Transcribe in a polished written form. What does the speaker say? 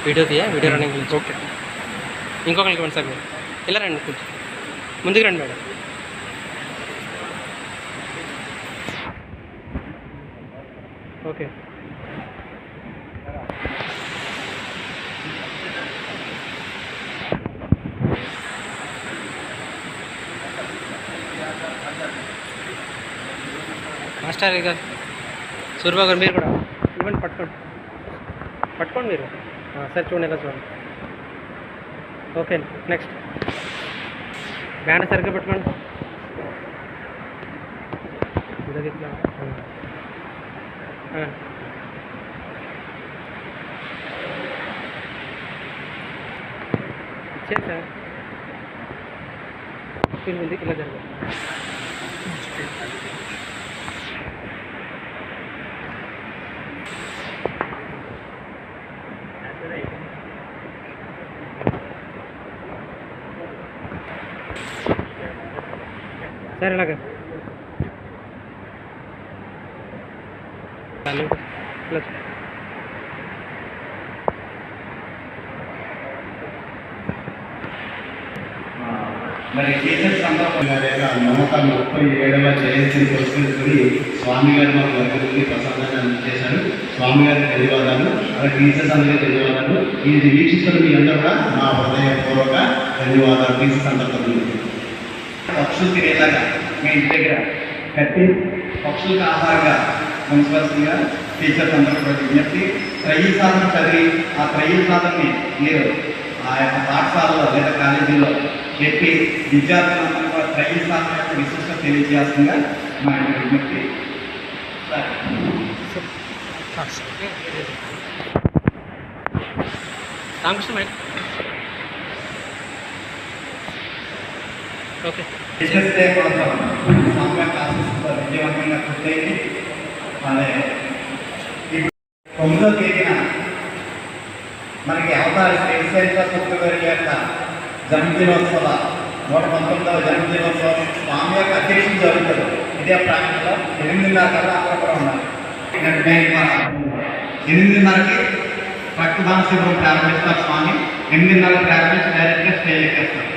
Video video running గురించి. Okay, ఇంకొకరికి ఇవ్వండి సార్. మీరు ఇలా రండి, కొంచెం ముందుకు రండి మేడం. ఓకే, మాస్టర్ గారు, సూర్యబాబు గారు మీరు కూడా ఇవ్వండి, పట్టుకోండి మీరు. సరే చూడండి, ఎలా చూడండి. ఓకే, నెక్స్ట్ బ్యాండ్ సరిగ్గా పెట్టుకోండి. ఇచ్చేది సార్, ముందు ఇలా జరగదు. సరే ఇలాగ మరి టీచర్స్ నమ్మకం 37వ జయంతిని పురస్కరించుకుని స్వామి గారు మాకు వర్గంకి ప్రసాదాన్ని అందజేశారు. స్వామి గారికి ధన్యవాదాలు, అలాగే టీచర్స్ అందరికీ ధన్యవాదాలు. ఇది వీక్షిస్తున్న మీ అందరూ కూడా మా హృదయపూర్వక ధన్యవాదాలు. టీచర్స్ అందరికీ పక్షులు తినేలాగా మీ ఇంటి దగ్గర కట్టి పక్షులకు ఆహారంగా ఉంచవలసిందిగా టీచర్స్ అందరూ కూడా విజ్ఞప్తి. త్రయీ సాధన చదివి ఆ త్రయీ సాధనని మీరు ఆ యొక్క పాఠశాలలో లేదా కాలేజీలో చెప్పి విద్యార్థులందరూ కూడా త్రయీ సాధన యొక్క విశిష్టత తెలియజేయాల్సిందిగా మా యొక్క విజ్ఞప్తి. రామకృష్ణ. ఓకే, టీచర్స్ డే కోసం సాంఘిక క్లాసెస్ విజయవంతంగా పూర్తయింది. అదే ఇప్పుడు 9వ తేదీన మనకి అవతార శ్రీశైల సత్యగారి యొక్క జన్మదినోత్సవ 119వ జన్మదినోత్సవం స్వామి యొక్క అధ్యక్షులు జరుగుతుంది. ఇదే ప్రాంతంలో 8:30 కల్లా అక్కడ కూడా ఉన్నారు. 8:30కి రక్తదాన శిబిరం ప్రారంభిస్తారు స్వామి. 8:30 ప్రారంభించి డైరెక్ట్గా స్టేజ్ ఎక్కేస్తారు.